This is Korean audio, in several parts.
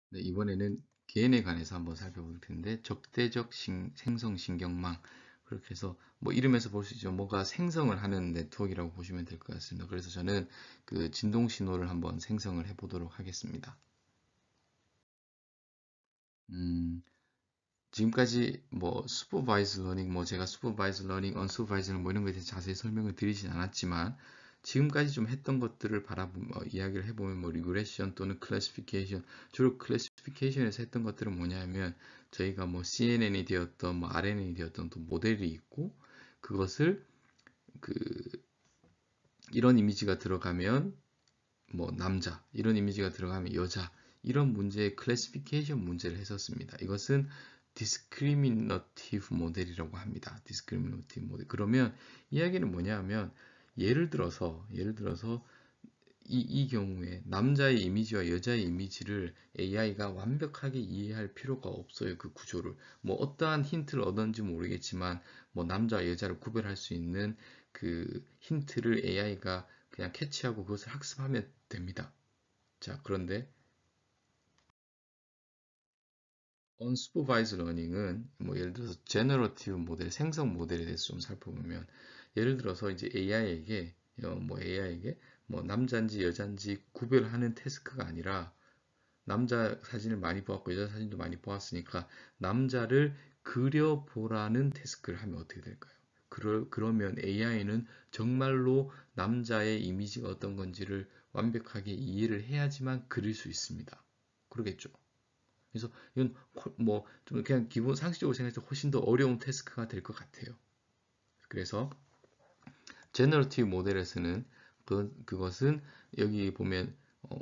네, 이번에는 개인에 관해서 한번 살펴볼 텐데 적대적 생성신경망 그렇게 해서 뭐 이름에서 볼 수 있죠. 뭔가 생성을 하는 네트워크라고 보시면 될 것 같습니다. 그래서 저는 그 진동 신호를 한번 생성을 해 보도록 하겠습니다. 음, 지금까지 뭐 슈퍼바이즈 러닝, 뭐 제가 슈퍼바이즈 러닝, 언슈퍼바이즈 러닝 뭐 이런 거에 대해서 자세히 설명을 드리진 않았지만 지금까지 좀 했던 것들을 이야기를 해보면 뭐 리그레션 또는 클래시피케이션, 주로 클래시피케이션에서 했던 것들은 뭐냐면 저희가 뭐 CNN이 되었던 뭐 RNN이 되었던 또 모델이 있고 그것을 그 이런 이미지가 들어가면 뭐 남자, 이런 이미지가 들어가면 여자, 이런 문제의 클래시피케이션 문제를 했었습니다. 이것은 디스크리미너티브 모델이라고 합니다. 디스크리미너티브 모델. 그러면 이야기는 뭐냐 하면 예를 들어서 이 경우에 남자의 이미지와 여자의 이미지를 AI가 완벽하게 이해할 필요가 없어요. 그 구조를. 뭐 어떠한 힌트를 얻었는지 모르겠지만 뭐 남자와 여자를 구별할 수 있는 그 힌트를 AI가 그냥 캐치하고 그것을 학습하면 됩니다. 자, 그런데 unsupervised learning은 뭐 예를 들어서 generative 모델, 생성 모델에 대해서 좀 살펴보면 예를 들어서 이제 AI에게 뭐 남자인지 여자인지 구별하는 태스크가 아니라 남자 사진을 많이 보았고 여자 사진도 많이 보았으니까 남자를 그려보라는 태스크를 하면 어떻게 될까요? 그러면 AI는 정말로 남자의 이미지가 어떤 건지를 완벽하게 이해를 해야지만 그릴 수 있습니다. 그러겠죠? 그래서 이건 뭐 좀 그냥 기본 상식적으로 생각해서 훨씬 더 어려운 태스크가 될 것 같아요. 그래서 제너러티브 모델에서는 그것은 여기 보면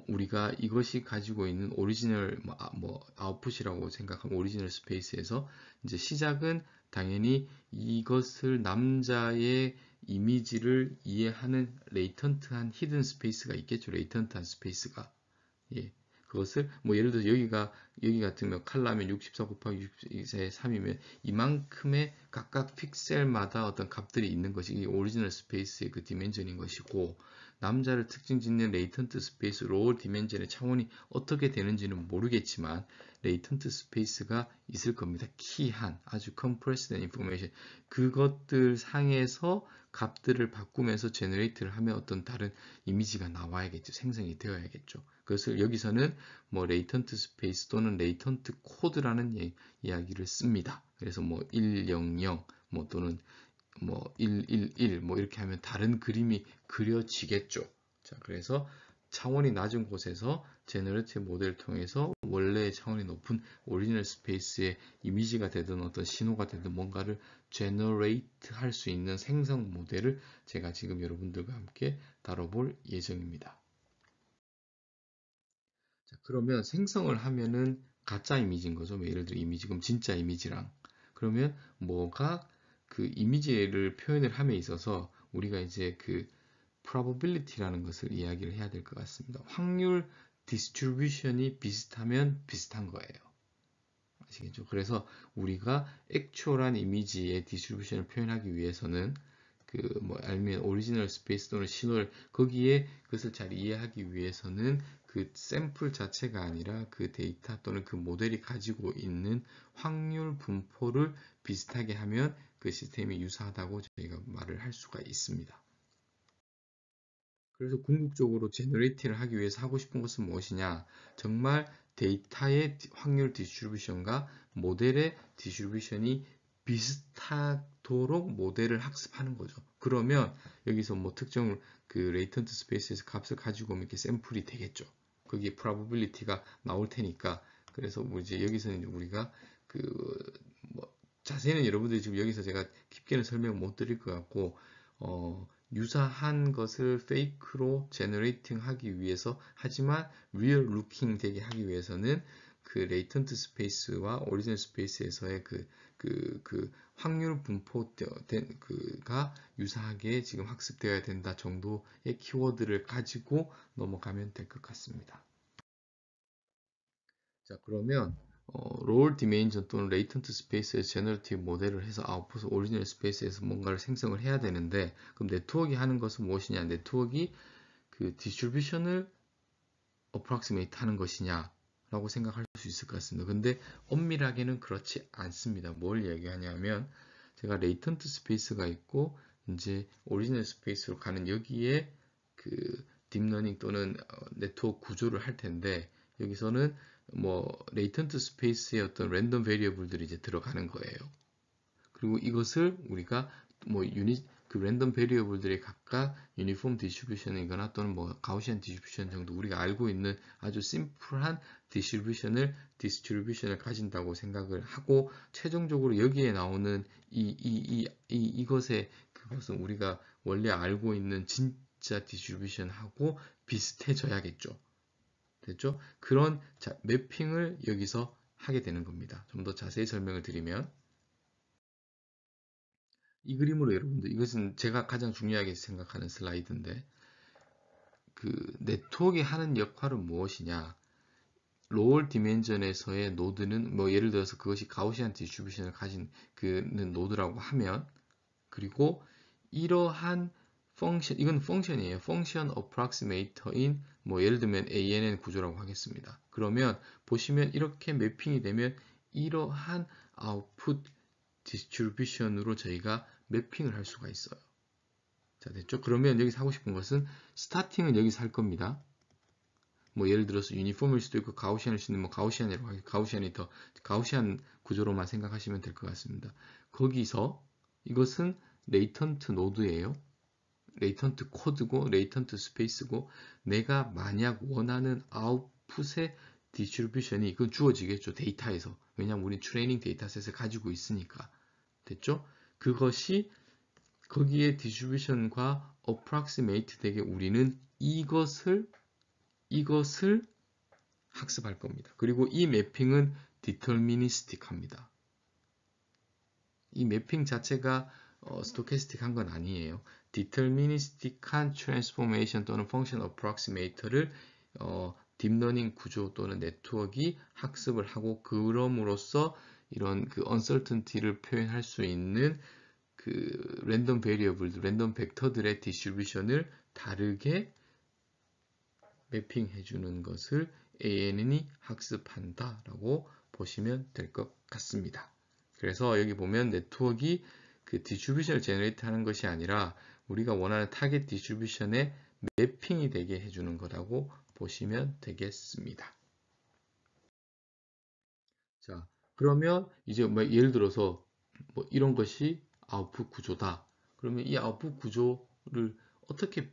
우리가 이것이 가지고 있는 오리지널 아웃풋이라고 생각하면 오리지널 스페이스에서 이제 시작은 당연히 이것을 남자의 이미지를 이해하는 레이턴트한 히든 스페이스가 있겠죠. 레이턴트한 스페이스가. 예. 그것을 뭐 예를 들어서 여기 같으면 칼라면 64 곱하기 64의 3이면 이만큼의 각각 픽셀마다 어떤 값들이 있는 것이 이 오리지널 스페이스의 그 디멘전인 것이고 남자를 특징 짓는 레이턴트 스페이스 로어 디멘전의 차원이 어떻게 되는지는 모르겠지만 레이턴트 스페이스가 있을 겁니다. 키한 아주 컴프레스된 인포메이션 그것들 상에서 값들을 바꾸면서 제너레이트를 하면 어떤 다른 이미지가 나와야겠죠. 생성이 되어야겠죠. 그것을 여기서는 뭐 레이턴트 스페이스 또는 레이턴트 코드라는 이야기를 씁니다. 그래서 뭐 100, 뭐 또는 뭐 111, 뭐 이렇게 하면 다른 그림이 그려지겠죠. 자, 그래서 차원이 낮은 곳에서 제너레이티브 모델을 통해서 원래의 차원이 높은 오리지널 스페이스의 이미지가 되든 어떤 신호가 되든 뭔가를 제너레이트 할 수 있는 생성 모델을 제가 지금 여러분들과 함께 다뤄볼 예정입니다. 자, 그러면 생성을 하면은 가짜 이미지인 거죠. 뭐 예를 들어 이미지, 그럼 진짜 이미지랑. 그러면 뭐가 그 이미지를 표현을 함에 있어서 우리가 이제 그 probability라는 것을 이야기를 해야 될 것 같습니다. 확률 디스트리뷰션이 비슷하면 비슷한 거예요. 아시겠죠? 그래서 우리가 액츄얼한 이미지의 디스트리뷰션을 표현하기 위해서는 그 뭐 아니면 오리지널 스페이스 또는 신호를 거기에 그것을 잘 이해하기 위해서는 그 샘플 자체가 아니라 그 데이터 또는 그 모델이 가지고 있는 확률 분포를 비슷하게 하면 그 시스템이 유사하다고 저희가 말을 할 수가 있습니다. 그래서 궁극적으로 제너레이팅을 하기 위해서 하고 싶은 것은 무엇이냐? 정말 데이터의 확률 디스트리뷰션과 모델의 디스트리뷰션이 비슷하도록 모델을 학습하는 거죠. 그러면 여기서 뭐 특정 그 레이턴트 스페이스에서 값을 가지고 오면 이렇게 샘플이 되겠죠. 거기에 probability가 나올 테니까. 그래서 뭐 이제 여기서는 우리가 그뭐 자세히는 여러분들이 지금 여기서 제가 깊게는 설명 못 드릴 것 같고 유사한 것을 페이크로 제너레이팅 하기 위해서 하지만 리얼 루킹 되게 하기 위해서는 그 레이턴트 스페이스와 오리지널 스페이스에서의 그 확률 분포된 그가 유사하게 지금 학습되어야 된다 정도의 키워드를 가지고 넘어가면 될 것 같습니다. 자, 그러면 롤 디메인전 또는 레이턴트 스페이스에서 제너러티브 모델을 해서 아웃풋 오리지널 스페이스에서 뭔가를 생성을 해야 되는데 그럼 네트워크가 하는 것은 무엇이냐? 네트워크가 그 디스트리뷰션을 어프락시메이트 하는 것이냐? 라고 생각할 수 있을 것 같습니다. 근데 엄밀하게는 그렇지 않습니다. 뭘 얘기하냐면 제가 레이턴트 스페이스가 있고 이제 오리지널 스페이스로 가는 여기에 그 딥러닝 또는 네트워크 구조를 할 텐데 여기서는 뭐 레이턴트 스페이스의 어떤 랜덤 베리어블들이 이제 들어가는 거예요. 그리고 이것을 우리가 뭐 그 랜덤 베리어블들이 각각 유니폼 디스트리뷰션이거나 또는 뭐 가우시안 디스트리뷰션 정도 우리가 알고 있는 아주 심플한 디스트리뷰션을 가진다고 생각을 하고 최종적으로 여기에 나오는 이것의 그것은 우리가 원래 알고 있는 진짜 디스트리뷰션하고 비슷해져야겠죠. 됐죠? 그런 매핑을 여기서 하게 되는 겁니다. 좀 더 자세히 설명을 드리면 이 그림으로 여러분들 이것은 제가 가장 중요하게 생각하는 슬라이드인데 그 네트워크에 하는 역할은 무엇이냐 로얼 디멘전에서의 노드는 뭐 예를 들어서 그것이 가우시안 디스트리뷰션을 가진 그는 노드라고 하면 그리고 이러한 펑션 이건 펑션이에요. 펑션 어프락시메이터인 뭐 예를 들면 ANN 구조라고 하겠습니다. 그러면 보시면 이렇게 매핑이 되면 이러한 아웃풋 디스트리뷰션으로 저희가 매핑을 할 수가 있어요. 자, 됐죠? 그러면 여기서 하고 싶은 것은 스타팅은 여기서 할 겁니다. 뭐 예를 들어서 유니폼일 수도 있고 가우시안일 수도 있는 뭐 가우시안이라고 하겠습니다. 가우시안이 더 가우시안 구조로만 생각하시면 될 것 같습니다. 거기서 이것은 레이턴트 노드예요. 레이턴트 코드고 레이턴트 스페이스고 내가 만약 원하는 아웃풋의 디스트리뷰션이 이건 주어지겠죠. 데이터에서. 왜냐하면 우리 트레이닝 데이터셋을 가지고 있으니까. 됐죠? 그것이 거기에 디스트리뷰션과 approximate 되게 우리는 이것을 학습할 겁니다. 그리고 이 매핑은 deterministic합니다. 이 매핑 자체가 스토캐스틱한 건 아니에요. deterministic한 transformation 또는 function approximator를 딥러닝 구조 또는 네트워크가 학습을 하고 그럼으로써 이런 그 uncertainty를 표현할 수 있는 그 랜덤 베리어블, 랜덤 벡터들의 디스트리뷰션을 다르게 매핑해 주는 것을 ANN이 학습한다라고 보시면 될 것 같습니다. 그래서 여기 보면 네트워크가 그 디스트리뷰션을 제너레이트 하는 것이 아니라 우리가 원하는 타겟 디스트리뷰션에 매핑이 되게 해주는 거라고 보시면 되겠습니다. 자, 그러면 이제 뭐 예를 들어서 뭐 이런 것이 아웃풋 구조다. 그러면 이 아웃풋 구조를 어떻게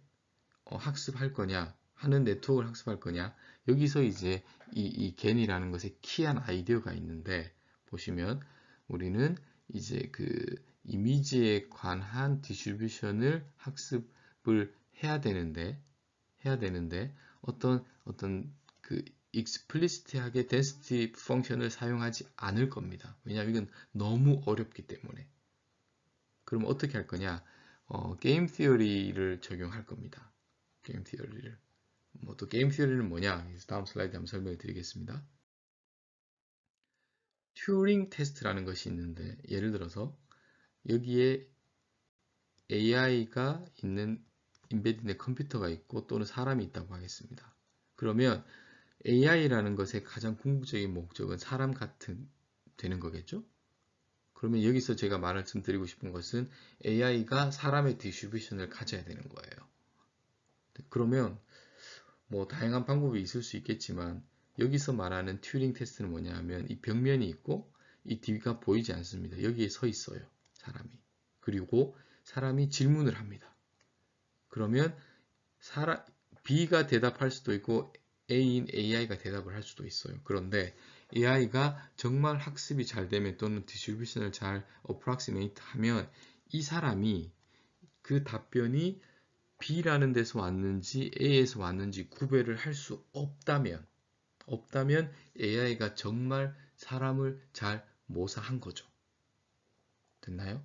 학습할 거냐 하는 네트워크를 학습할 거냐 여기서 이제 이 겐이라는 것에 키한 아이디어가 있는데 보시면 우리는 이제 그 이미지에 관한 디스트리뷰션을 학습을 해야 되는데 어떤 그 explicit하게 density 펑션을 사용하지 않을 겁니다. 왜냐하면 이건 너무 어렵기 때문에. 그럼 어떻게 할 거냐? 게임 티어리를 적용할 겁니다. 게임 티어리를. 뭐 또 게임 티어리는 뭐냐? 다음 슬라이드 한번 설명해 드리겠습니다. 튜링 테스트라는 것이 있는데 예를 들어서 여기에 AI가 있는 인베디드 컴퓨터가 있고 또는 사람이 있다고 하겠습니다. 그러면 AI라는 것의 가장 궁극적인 목적은 사람 같은 되는 거겠죠? 그러면 여기서 제가 말씀드리고 싶은 것은 AI가 사람의 디스트리뷰션을 가져야 되는 거예요. 그러면 뭐 다양한 방법이 있을 수 있겠지만 여기서 말하는 튜링 테스트는 뭐냐 하면 이 벽면이 있고 이 D가 보이지 않습니다. 여기에 서 있어요. 사람이. 그리고 사람이 질문을 합니다. 그러면 B가 대답할 수도 있고 A인 AI가 대답을 할 수도 있어요. 그런데 AI가 정말 학습이 잘 되면 또는 디스트리뷰션을 잘 approximate 하면 이 사람이 그 답변이 B라는 데서 왔는지 A에서 왔는지 구별을 할 수 없다면 AI가 정말 사람을 잘 모사한 거죠. 됐나요?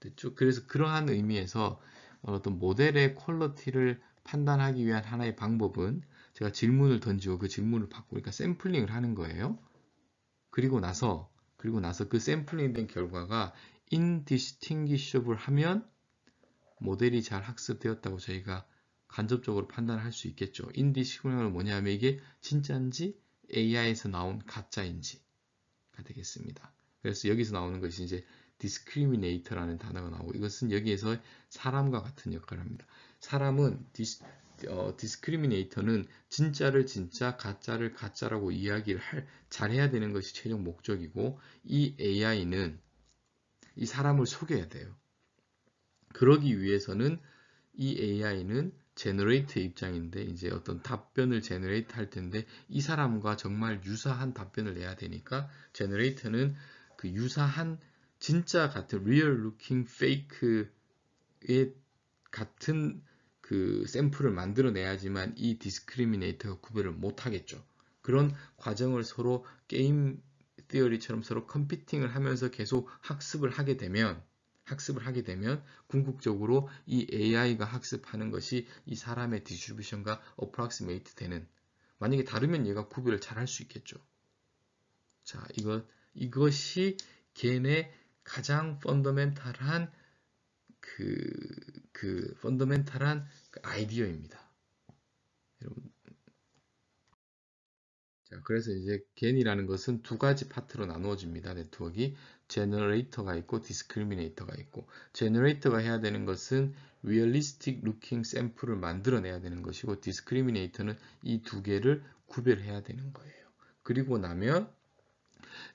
됐죠? 그래서 그러한 의미에서 어떤 모델의 퀄리티를 판단하기 위한 하나의 방법은 제가 질문을 던지고 그 질문을 받고 그러니까 샘플링을 하는 거예요. 그리고 나서 그 샘플링 된 결과가 indistinguishable 하면 모델이 잘 학습되었다고 저희가 간접적으로 판단을 할 수 있겠죠. 인디스크리미네이터는 뭐냐면 이게 진짜인지 AI에서 나온 가짜인지가 되겠습니다. 그래서 여기서 나오는 것이 이제 discriminator라는 단어가 나오고 이것은 여기에서 사람과 같은 역할을 합니다. 사람은 discriminator는 진짜를 진짜, 가짜를 가짜라고 이야기를 잘해야 되는 것이 최종 목적이고 이 AI는 이 사람을 속여야 돼요. 그러기 위해서는 이 AI는 제너레이터 입장인데 이제 어떤 답변을 제너레이트 할 텐데 이 사람과 정말 유사한 답변을 내야 되니까 제너레이터는 그 유사한 진짜 같은 real looking fake의 같은 그 샘플을 만들어내야지만 이 디스크리미네이터가 구별을 못하겠죠. 그런 과정을 서로 게임 티어리처럼 서로 컴피팅을 하면서 계속 학습을 하게 되면 궁극적으로 이 AI가 학습하는 것이 이 사람의 디스트리뷰션과 어프락시메이트 되는, 만약에 다르면 얘가 구별을 잘 할 수 있겠죠. 자, 이것이 걔네 가장 펀더멘탈한 펀더멘탈한 아이디어입니다. 여러분. 자, 그래서 이제 겐이라는 것은 두 가지 파트로 나누어집니다. 네트워크가 제너레이터가 있고 디스크리미네이터가 있고, 제너레이터가 해야 되는 것은 리얼리스틱 루킹 샘플을 만들어내야 되는 것이고, 디스크리미네이터는 이 두 개를 구별해야 되는 거예요. 그리고 나면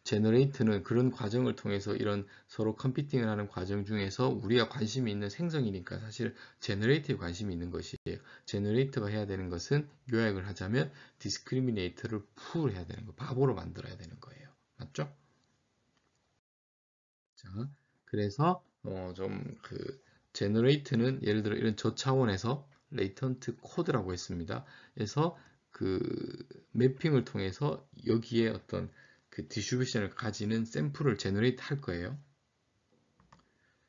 제너레이트는 그런 과정을 통해서 이런 서로 컴피팅을 하는 과정 중에서 우리가 관심이 있는 생성이니까 사실 제너레이트에 관심이 있는 것이에요. 제너레이터가 해야 되는 것은 요약을 하자면 디스크리미네이터를 풀해야 되는 거, 바보로 만들어야 되는 거예요. 맞죠? 자, 그래서 제너레이트는 예를 들어 이런 저차원에서 레이턴트 코드라고 했습니다. 그래서 그 매핑을 통해서 여기에 어떤 그 디스트리뷰션을 가지는 샘플을 제너레이트 할 거예요.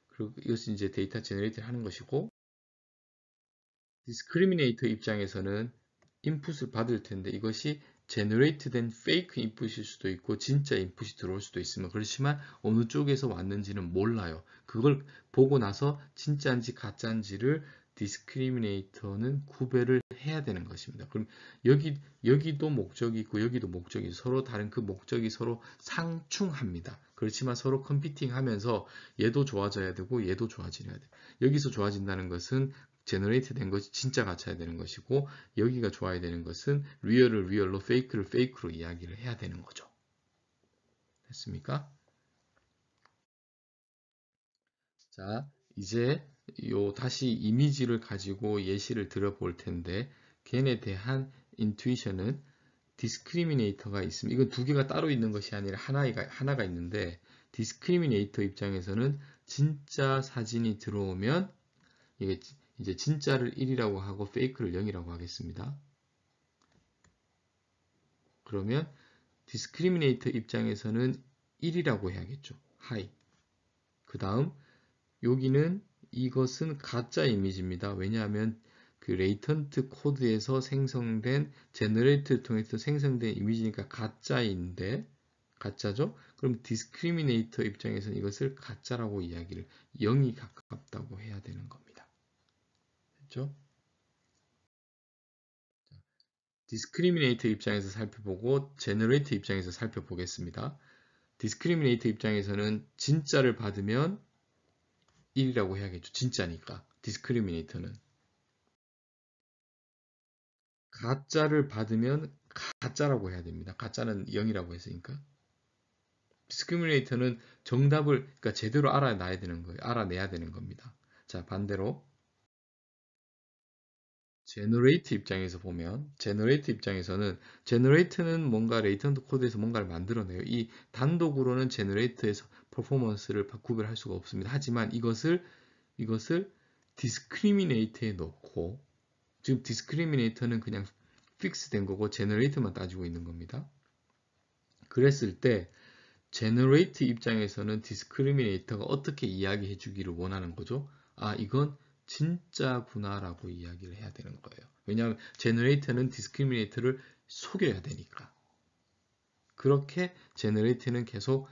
그리고 이것이 이제 데이터 제너레이트를 하는 것이고, 디스크리미네이터 입장에서는 인풋을 받을 텐데 이것이 제너레이트 된 페이크 인풋일 수도 있고 진짜 인풋이 들어올 수도 있으면, 그렇지만 어느 쪽에서 왔는지는 몰라요. 그걸 보고 나서 진짜인지 가짜인지를 디스크리미네이터는 구별을 해야 되는 것입니다. 그럼 여기도 목적이 있고 여기도 목적이 있고 서로 다른 그 목적이 서로 상충합니다. 그렇지만 서로 컴피팅 하면서 얘도 좋아져야 되고 얘도 좋아져야 돼요. 여기서 좋아진다는 것은 제너레이트 된 것이 진짜 가짜야 되는 것이고, 여기가 좋아야 되는 것은 리얼을 리얼로 페이크를 페이크로 이야기를 해야 되는 거죠. 됐습니까? 자, 이제 다시 이미지를 가지고 예시를 들어볼 텐데, 걔에 대한 인투이션은 디스크리미네이터가 있습니다. 이건 두 개가 따로 있는 것이 아니라 하나가 있는데, 디스크리미네이터 입장에서는 진짜 사진이 들어오면 이게 이제 진짜를 1이라고 하고 페이크를 0이라고 하겠습니다. 그러면 디스크리미네이터 입장에서는 1이라고 해야겠죠. 하이. 그 다음 여기는 이것은 가짜 이미지입니다. 왜냐하면 그 레이턴트 코드에서 생성된 제너레이트를 통해서 생성된 이미지니까 가짜인데, 가짜죠? 그럼 디스크리미네이터 입장에서는 이것을 가짜라고 이야기를 0이 가깝다고 해야 되는 겁니다. 됐죠? 디스크리미네이터 입장에서 살펴보고 제너레이터 입장에서 살펴보겠습니다. 디스크리미네이터 입장에서는 진짜를 받으면 1이라고 해야겠죠. 진짜니까. 디스크리미네이터는. 가짜를 받으면 가짜라고 해야 됩니다. 가짜는 0이라고 했으니까. 디스크리미네이터는 정답을 그러니까 제대로 알아내야 되는 거예요. 알아내야 되는 겁니다. 자, 반대로 제너레이트 입장에서 보면, 제너레이트 입장에서는 제너레이트는 뭔가 레이턴트 코드에서 뭔가를 만들어내요. 이 단독으로는 제너레이트에서 퍼포먼스를 구별할 수가 없습니다. 하지만 이것을 디스크리미네이터에 넣고, 지금 디스크리미네이터는 그냥 픽스된 거고 제너레이터만 따지고 있는 겁니다. 그랬을 때 제너레이트 입장에서는 디스크리미네이터가 어떻게 이야기해 주기를 원하는 거죠? 아, 이건 진짜구나라고 이야기를 해야 되는 거예요. 왜냐하면 제너레이터는 디스크리미네이터를 속여야 되니까. 그렇게 제너레이터는 계속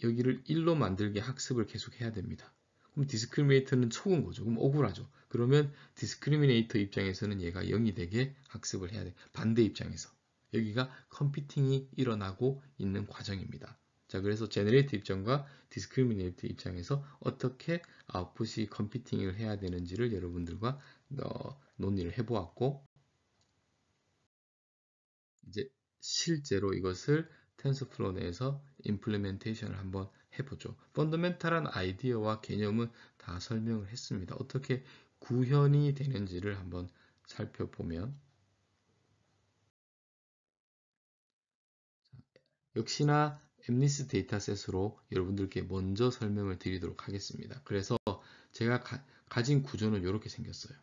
여기를 1로 만들게 학습을 계속 해야 됩니다. 그럼 디스크리미네이터는 속은 거죠. 그럼 억울하죠. 그러면 디스크리미네이터 입장에서는 얘가 0이 되게 학습을 해야 돼. 반대 입장에서. 여기가 컴피팅이 일어나고 있는 과정입니다. 자, 그래서 제너레이터 입장과 디스크리미네이터 입장에서 어떻게 아웃풋이 컴피팅을 해야 되는지를 여러분들과 논의를 해보았고, 이제 실제로 이것을 텐서플로우 내에서 임플리멘테이션을 한번 해보죠. 펀더멘탈한 아이디어와 개념은 다 설명을 했습니다. 어떻게 구현이 되는지를 한번 살펴보면, 역시나 엠니스 데이터셋으로 여러분들께 먼저 설명을 드리도록 하겠습니다. 그래서 제가 가진 구조는 이렇게 생겼어요.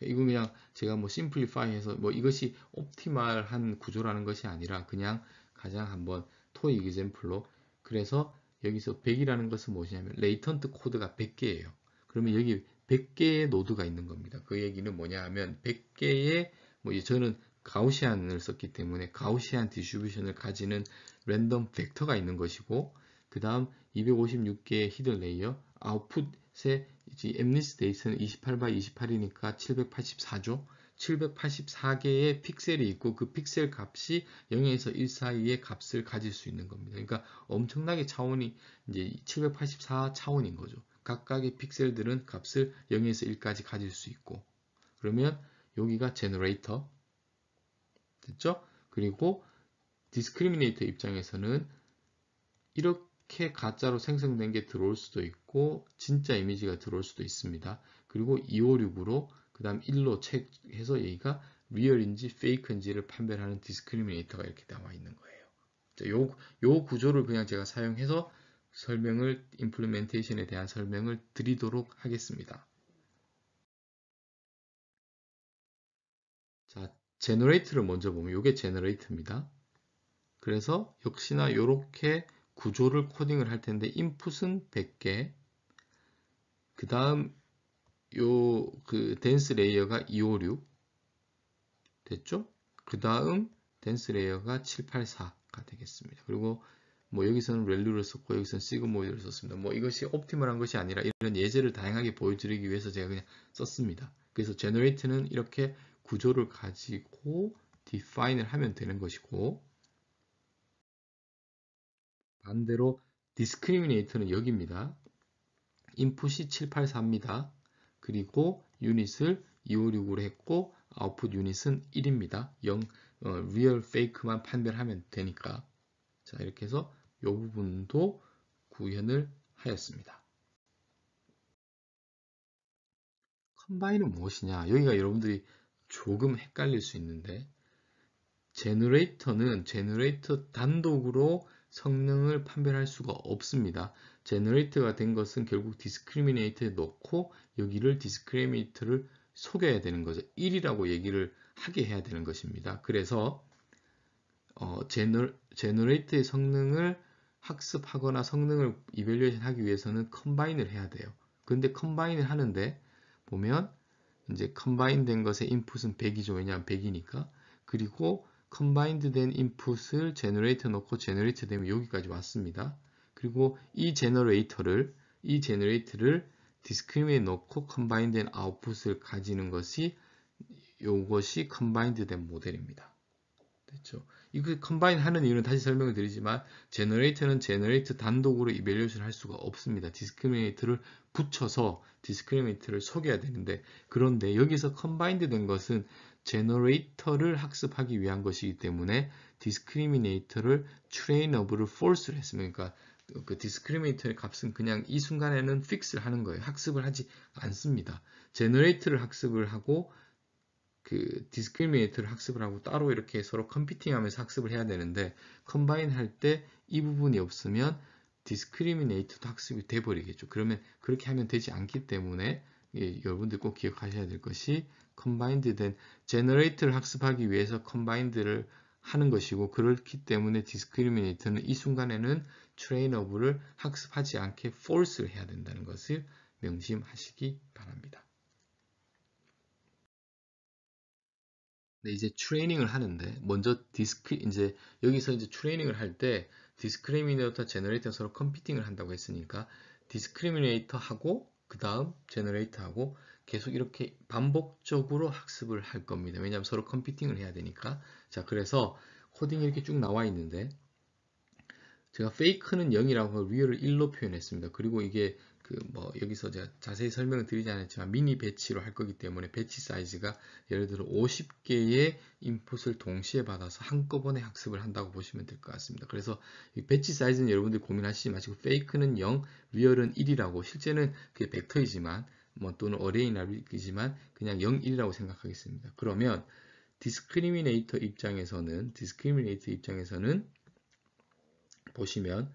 이건 그냥 제가 뭐 심플리파이해서 뭐 이것이 옵티멀한 구조라는 것이 아니라 그냥 가장 한번 토익 이그젬플로, 그래서 여기서 100이라는 것은 무엇이냐면 레이턴트 코드가 100개예요. 그러면 여기 100개의 노드가 있는 겁니다. 그 얘기는 뭐냐 하면 100개의 뭐 저는 가우시안을 썼기 때문에 가우시안 디스트리뷰션을 가지는 랜덤 벡터가 있는 것이고, 그 다음 256개의 히든 레이어, 아웃풋에 엠니스 데이터는 28 x 28이니까 784죠. 784개의 픽셀이 있고 그 픽셀 값이 0에서 1 사이의 값을 가질 수 있는 겁니다. 그러니까 엄청나게 차원이 이제 784 차원인 거죠. 각각의 픽셀들은 값을 0에서 1까지 가질 수 있고, 그러면 여기가 제너레이터 됐죠? 그리고 디스크리미네이터 입장에서는 이렇게 가짜로 생성된 게 들어올 수도 있고 진짜 이미지가 들어올 수도 있습니다. 그리고 256으로 그 다음 1로 체크해서 여기가 리얼인지 페이크인지를 판별하는 디스크리미네이터가 이렇게 나와 있는 거예요. 자, 요 구조를 그냥 제가 사용해서 설명을, 임플리멘테이션에 대한 설명을 드리도록 하겠습니다. 자, 제너레이트를 먼저 보면 이게 제너레이트입니다. 그래서 역시나 이렇게 구조를 코딩을 할 텐데 인풋은 100개, 그 다음 요 그 댄스 레이어가 256 됐죠? 그 다음 댄스 레이어가 784가 되겠습니다. 그리고 뭐 여기서는 렐루를 썼고 여기서는 시그모이드를 썼습니다. 뭐 이것이 옵티멀한 것이 아니라 이런 예제를 다양하게 보여드리기 위해서 제가 그냥 썼습니다. 그래서 제너레이트는 이렇게 구조를 가지고 디파인을 하면 되는 것이고, 반대로 디스크리미네이터는 여기입니다. 인풋이 784입니다. 그리고 유닛을 256으로 했고 아웃풋 유닛은 1입니다. 0, 리얼 페이크만 판별하면 되니까. 자, 이렇게 해서 이 부분도 구현을 하였습니다. 컴바인은 무엇이냐? 여기가 여러분들이 조금 헷갈릴 수 있는데, 제너레이터는 제너레이터 단독으로 성능을 판별할 수가 없습니다. 제너레이터가 된 것은 결국 디스크리미네이터에 넣고 여기를 디스크리미네이터를 속여야 되는 거죠. 1이라고 얘기를 하게 해야 되는 것입니다. 그래서 제너레이터의 성능을 학습하거나 성능을 이밸류에이션 하기 위해서는 컴바인을 해야 돼요. 근데 컴바인을 하는데 보면 이제 컴바인 된 것의 인풋은 100이죠. 왜냐하면 100이니까. 그리고 컴바인드 된 인풋을 제너레이터 넣고 제너레이터 되면 여기까지 왔습니다. 그리고 이 제너레이터를 디스크리미에 넣고 컴바인드 된 아웃풋을 가지는 것이 이것이 컴바인드 된 모델입니다. 됐죠? 이거 컴바인 하는 이유는 다시 설명을 드리지만 제너레이터는 제너레이터 단독으로 이밸류에이션 할 수가 없습니다. 디스크리미네이터를 붙여서 디스크리미네이터를 속여야 되는데, 그런데 여기서 컴바인드 된 것은 제너레이터를 학습하기 위한 것이기 때문에 디스크리미네이터를 트레이너블을 false를 했습니다. 그러니까 그 디스크리미네이터의 값은 그냥 이 순간에는 픽스를 하는 거예요. 학습을 하지 않습니다. 제너레이터를 학습을 하고 그 디스크리미네이터를 학습을 하고 따로 이렇게 서로 컴피팅하면서 학습을 해야 되는데, 컴바인 할 때 이 부분이 없으면 디스크리미네이터도 학습이 돼 버리겠죠. 그러면 그렇게 하면 되지 않기 때문에 여러분들 꼭 기억하셔야 될 것이 컴바인드 된 제너레이터를 학습하기 위해서 컴바인드를 하는 것이고, 그렇기 때문에 디스크리미네이터는 이 순간에는 트레이너블을 학습하지 않게 false를 해야 된다는 것을 명심하시기 바랍니다. 네, 이제 트레이닝을 하는데 먼저 이제 여기서 이제 트레이닝을 할 때 디스크리미네이터 제너레이터 서로 컴피팅을 한다고 했으니까 디스크리미네이터 하고 그 다음 제너레이트 하고 계속 이렇게 반복적으로 학습을 할 겁니다. 왜냐하면 서로 컴피팅을 해야 되니까. 자, 그래서 코딩이 이렇게 쭉 나와 있는데 제가 fake는 0이라고 real을 1로 표현했습니다. 그리고 이게 그 뭐 여기서 제가 자세히 설명을 드리지 않았지만 미니 배치로 할 거기 때문에 배치 사이즈가 예를 들어 50개의 인풋을 동시에 받아서 한꺼번에 학습을 한다고 보시면 될 것 같습니다. 그래서 이 배치 사이즈는 여러분들 고민하시지 마시고 fake는 0, real은 1이라고 실제는 그게 벡터이지만 뭐 또는 어레이이지만 그냥 0, 1이라고 생각하겠습니다. 그러면 디스크리미네이터 입장에서는 보시면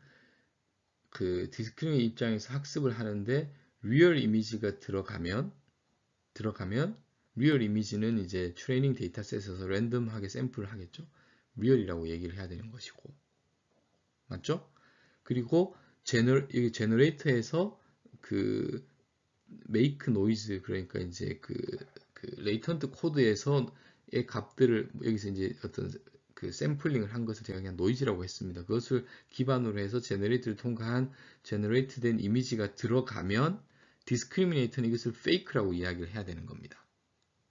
그 디스크리미네이터 입장에서 학습을 하는데 리얼 이미지가 들어가면 리얼 이미지는 이제 트레이닝 데이터셋에서 랜덤하게 샘플을 하겠죠. 리얼이라고 얘기를 해야 되는 것이고 맞죠? 그리고 제너레이터에서 그 make noise 그러니까 이제 그 레이턴트 코드에서의 값들을 여기서 이제 어떤 그 샘플링을 한 것을 제가 그냥 노이즈라고 했습니다. 그것을 기반으로 해서 제너레이트를 통과한 제너레이트된 이미지가 들어가면 디스크리미네이터는 이것을 페이크라고 이야기를 해야 되는 겁니다.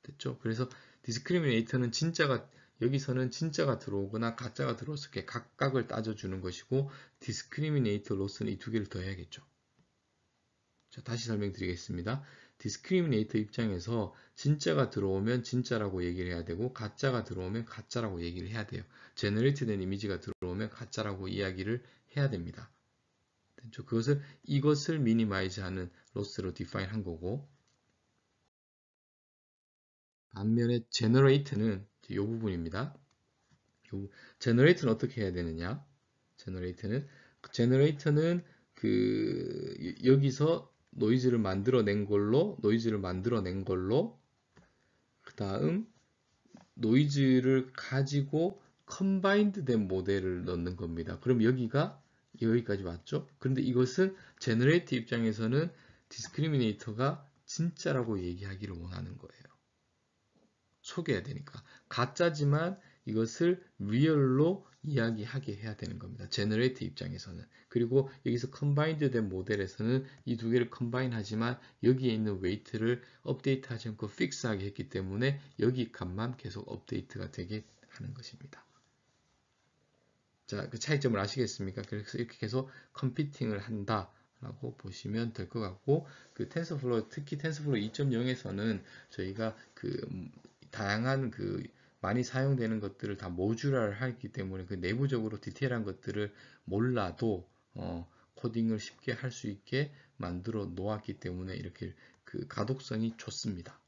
됐죠? 그래서 디스크리미네이터는 진짜가 여기서는 진짜가 들어오거나 가짜가 들어왔을 때 각각을 따져주는 것이고 디스크리미네이터 로스는 이 두 개를 더해야겠죠. 자, 다시 설명드리겠습니다. 디스크리미네이터 입장에서 진짜가 들어오면 진짜라고 얘기를 해야 되고 가짜가 들어오면 가짜라고 얘기를 해야 돼요. 제너레이트된 이미지가 들어오면 가짜라고 이야기를 해야 됩니다. 됐죠? 이것을 미니마이즈하는 로스로 디파인 한 거고 반면에 제너레이트는 이 부분입니다. 제너레이트는 어떻게 해야 되느냐? 제너레이터는 여기서 노이즈를 만들어낸 걸로 그 다음 노이즈를 가지고 컴바인드 된 모델을 넣는 겁니다. 그럼 여기까지 왔죠? 그런데 이것은 제너레이트 입장에서는 디스크리미네이터가 진짜라고 얘기하기를 원하는 거예요. 속여야 되니까. 가짜지만 이것을 리얼로 이야기하게 해야 되는 겁니다. 제너레이트 입장에서는. 그리고 여기서 컴바인드 된 모델에서는 이 두 개를 컴바인 하지만 여기에 있는 웨이트를 업데이트 하지 않고 픽스하게 했기 때문에 여기 값만 계속 업데이트가 되게 하는 것입니다. 자, 그 차이점을 아시겠습니까? 그래서 이렇게 계속 컴피팅을 한다. 라고 보시면 될 것 같고 그 텐서플로우 특히 텐서플로우 2.0에서는 저희가 다양한 많이 사용되는 것들을 다 모듈화를 하기 때문에 그 내부적으로 디테일한 것들을 몰라도 코딩을 쉽게 할 수 있게 만들어 놓았기 때문에 이렇게 그 가독성이 좋습니다.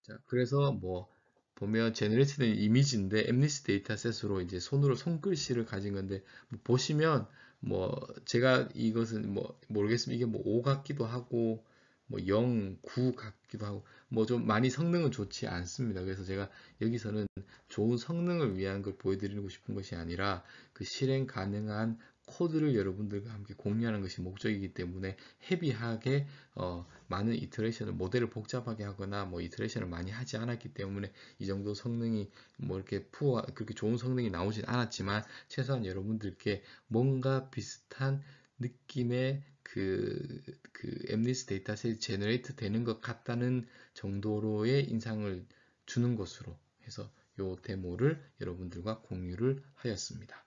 자, 그래서 뭐 보면 제너레이트된 이미지인데 엠니스 데이터셋으로 이제 손으로 손글씨를 가진 건데 뭐 보시면 뭐 제가 이것은 뭐 모르겠습니다. 이게 뭐 5 같기도 하고 뭐 0, 9 같기도 하고 뭐 좀 많이 성능은 좋지 않습니다. 그래서 제가 여기서는 좋은 성능을 위한 걸 보여드리고 싶은 것이 아니라 그 실행 가능한 코드를 여러분들과 함께 공유하는 것이 목적이기 때문에 헤비하게 많은 이터레이션을 모델을 복잡하게 하거나 뭐 이터레이션을 많이 하지 않았기 때문에 이 정도 성능이 뭐 이렇게 그렇게 좋은 성능이 나오진 않았지만 최소한 여러분들께 뭔가 비슷한 느낌의 엠니스 데이터셋이 제너레이트 되는 것 같다는 정도로의 인상을 주는 것으로 해서 이 데모를 여러분들과 공유를 하였습니다.